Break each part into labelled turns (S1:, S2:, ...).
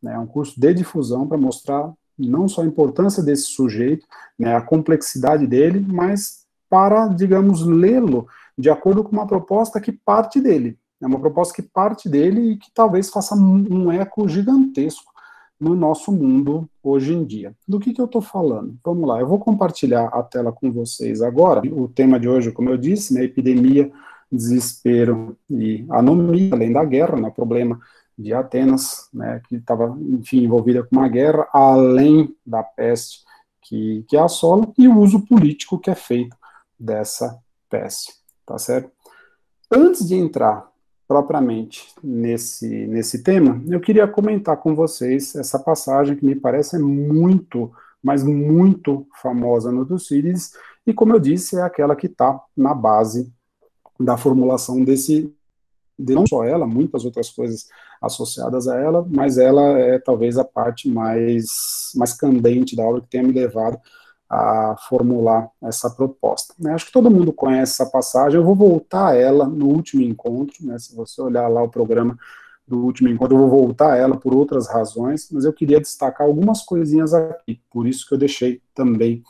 S1: né, é um curso de difusão para mostrar não só a importância desse sujeito, né, a complexidade dele, mas para, digamos, lê-lo de acordo com uma proposta que parte dele. É uma proposta que parte dele e que talvez faça um eco gigantesco no nosso mundo hoje em dia. Do que eu estou falando? Vamos lá, eu vou compartilhar a tela com vocês agora. O tema de hoje, como eu disse, né, epidemia, desespero e anomia, além da guerra, né, o problema de Atenas, né, que estava, enfim, envolvida com uma guerra, além da peste que assola, e o uso político que é feito dessa peste, tá certo? Antes de entrar propriamente nesse tema, eu queria comentar com vocês essa passagem que me parece muito, mas muito famosa no Tucídides, e como eu disse, é aquela que está na base da formulação não só ela, muitas outras coisas associadas a ela, mas ela é talvez a parte mais candente da obra que tenha me levado a formular essa proposta. Acho que todo mundo conhece essa passagem, eu vou voltar a ela no último encontro, né, se você olhar lá o programa do último encontro, eu vou voltar a ela por outras razões, mas eu queria destacar algumas coisinhas aqui, por isso que eu deixei também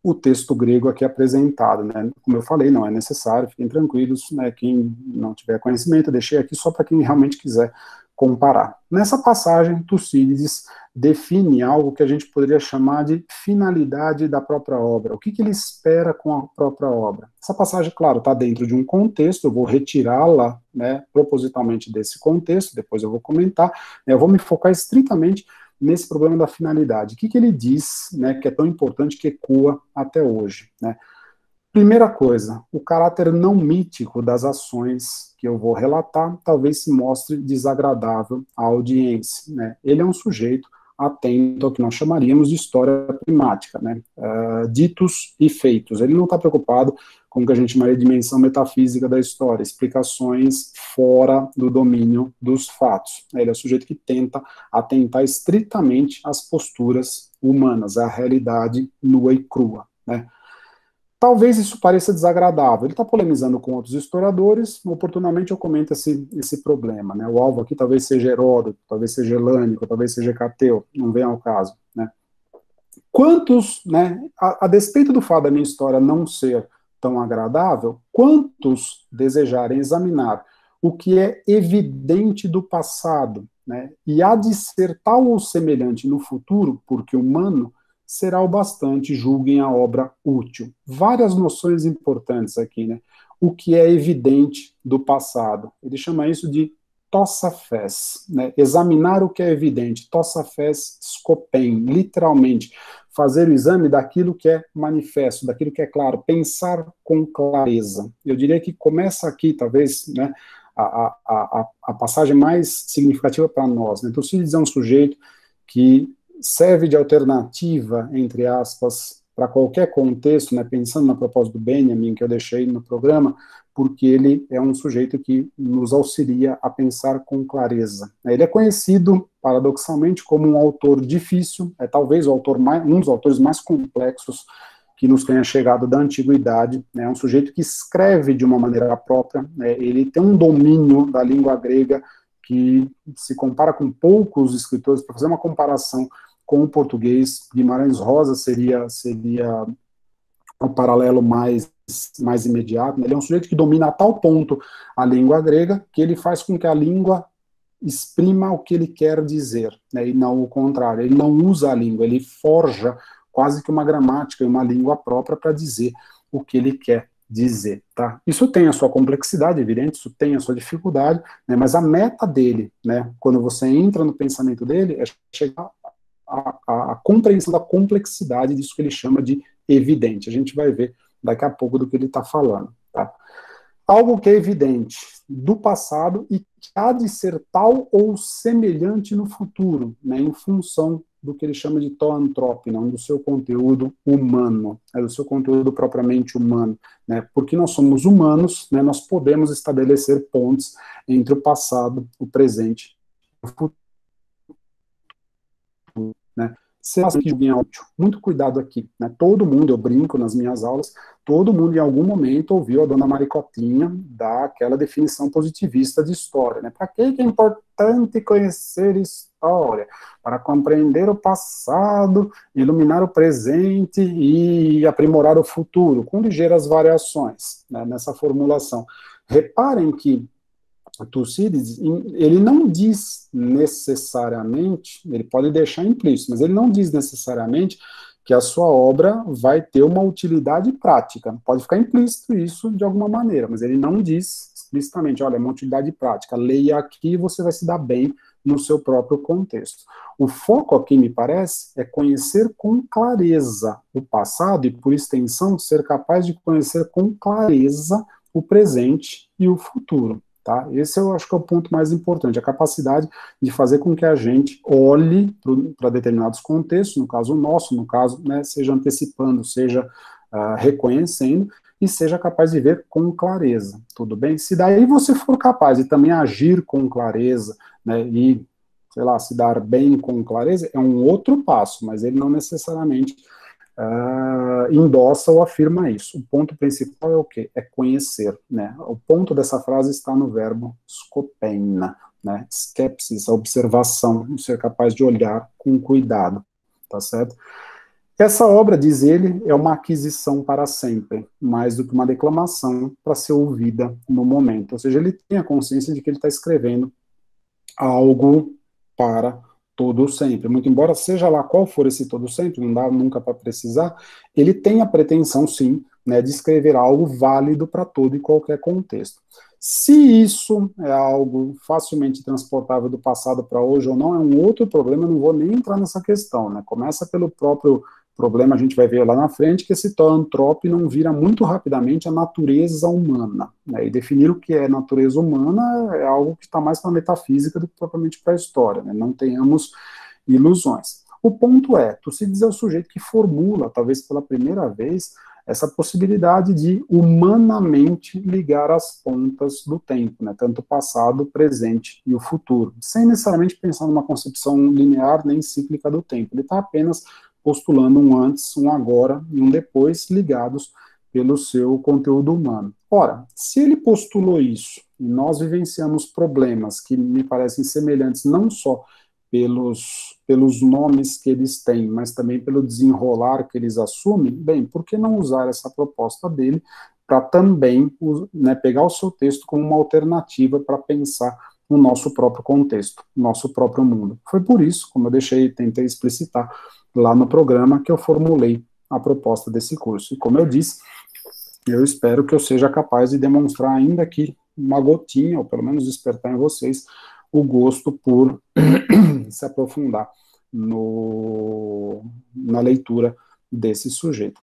S1: o texto grego aqui apresentado, né? Como eu falei, não é necessário, fiquem tranquilos, né? Quem não tiver conhecimento, eu deixei aqui só para quem realmente quiser comparar. Nessa passagem, Tucídides define algo que a gente poderia chamar de finalidade da própria obra. O que ele espera com a própria obra? Essa passagem, claro, está dentro de um contexto, eu vou retirá-la, né, propositalmente desse contexto, depois eu vou comentar, né, eu vou me focar estritamente nesse problema da finalidade. O que ele diz, né, que é tão importante, que ecoa até hoje, né? Primeira coisa, o caráter não mítico das ações que eu vou relatar talvez se mostre desagradável à audiência, né? Ele é um sujeito atento ao que nós chamaríamos de história primática, né? Ditos e feitos. Ele não está preocupado com o que a gente chamaria de dimensão metafísica da história, explicações fora do domínio dos fatos. Ele é o sujeito que tenta atentar estritamente às posturas humanas, à realidade nua e crua, né? Talvez isso pareça desagradável. Ele está polemizando com outros historiadores, oportunamente eu comento esse problema, né? O alvo aqui talvez seja Heródoto, talvez seja Helânico, talvez seja Cateu, não vem ao caso, né? Quantos, né, a despeito do fato da minha história não ser tão agradável, quantos desejarem examinar o que é evidente do passado, né, e há de ser tal ou semelhante no futuro, porque humano, será o bastante, julguem a obra útil. Várias noções importantes aqui, né? O que é evidente do passado. Ele chama isso de tossa fés, né? Examinar o que é evidente, tossa fés scopem, literalmente, fazer o exame daquilo que é manifesto, daquilo que é claro, pensar com clareza. Eu diria que começa aqui, talvez, né, a passagem mais significativa para nós, né? Então, se dizer um sujeito que serve de alternativa, entre aspas, para qualquer contexto, né, pensando na proposta do Benjamin, que eu deixei no programa, porque ele é um sujeito que nos auxilia a pensar com clareza. Ele é conhecido, paradoxalmente, como um autor difícil, é talvez um dos autores mais complexos que nos tenha chegado da antiguidade, né, é um sujeito que escreve de uma maneira própria, né, ele tem um domínio da língua grega que se compara com poucos escritores. Para fazer uma comparação com o português, Guimarães Rosa seria o paralelo mais imediato. Ele é um sujeito que domina a tal ponto a língua grega que ele faz com que a língua exprima o que ele quer dizer, né, e não o contrário. Ele não usa a língua, ele forja quase que uma gramática e uma língua própria para dizer o que ele quer dizer, tá? Isso tem a sua complexidade, evidente, isso tem a sua dificuldade, né, mas a meta dele, né, quando você entra no pensamento dele, é chegar a compreensão da complexidade disso que ele chama de evidente. A gente vai ver daqui a pouco do que ele está falando, tá? Algo que é evidente do passado e que há de ser tal ou semelhante no futuro, né, em função do que ele chama de toantrópina, do seu conteúdo humano, do seu conteúdo propriamente humano, né, porque nós somos humanos, né, nós podemos estabelecer pontes entre o passado, o presente e o futuro, né. Ser que é útil. Muito cuidado aqui, né? Todo mundo, eu brinco nas minhas aulas, todo mundo em algum momento ouviu a dona Maricotinha dar aquela definição positivista de história, né? Para que é importante conhecer história? Para compreender o passado, iluminar o presente e aprimorar o futuro, com ligeiras variações, né, nessa formulação. Reparem que Tucídides, ele não diz necessariamente, ele pode deixar implícito, mas ele não diz necessariamente que a sua obra vai ter uma utilidade prática. Pode ficar implícito isso de alguma maneira, mas ele não diz explicitamente, olha, é uma utilidade prática, leia aqui e você vai se dar bem no seu próprio contexto. O foco aqui, me parece, é conhecer com clareza o passado e, por extensão, ser capaz de conhecer com clareza o presente e o futuro. Tá? Esse eu acho que é o ponto mais importante, a capacidade de fazer com que a gente olhe para determinados contextos, no caso nosso, no caso, né, seja antecipando, seja reconhecendo, e seja capaz de ver com clareza, tudo bem? Se daí você for capaz de também agir com clareza, né, e, sei lá, se dar bem com clareza, é um outro passo, mas ele não necessariamente endossa ou afirma isso. O ponto principal é o quê? É conhecer, né? O ponto dessa frase está no verbo scopeina, né? Skepsis, a observação, ser capaz de olhar com cuidado, tá certo? Essa obra, diz ele, é uma aquisição para sempre, mais do que uma declamação para ser ouvida no momento. Ou seja, ele tem a consciência de que ele está escrevendo algo para todo sempre. Muito embora seja lá qual for esse todo sempre, não dá nunca para precisar, ele tem a pretensão, sim, né, de escrever algo válido para todo e qualquer contexto. Se isso é algo facilmente transportável do passado para hoje ou não, é um outro problema, eu não vou nem entrar nessa questão, né? Começa pelo próprio problema, a gente vai ver lá na frente, que esse zoantrope não vira muito rapidamente a natureza humana, né? E definir o que é natureza humana é algo que está mais para a metafísica do que propriamente para a história, né? Não tenhamos ilusões. O ponto é, Tucídides é o sujeito que formula, talvez pela primeira vez, essa possibilidade de humanamente ligar as pontas do tempo, né? Tanto o passado, o presente e o futuro, sem necessariamente pensar numa concepção linear nem cíclica do tempo. Ele está apenas postulando um antes, um agora e um depois, ligados pelo seu conteúdo humano. Ora, se ele postulou isso, e nós vivenciamos problemas que me parecem semelhantes não só pelos nomes que eles têm, mas também pelo desenrolar que eles assumem, bem, por que não usar essa proposta dele para também, né, pegar o seu texto como uma alternativa para pensar no nosso próprio contexto, nosso próprio mundo. Foi por isso, como eu tentei explicitar lá no programa, que eu formulei a proposta desse curso. E como eu disse, eu espero que eu seja capaz de demonstrar ainda aqui uma gotinha, ou pelo menos despertar em vocês o gosto por se aprofundar na leitura desse sujeito.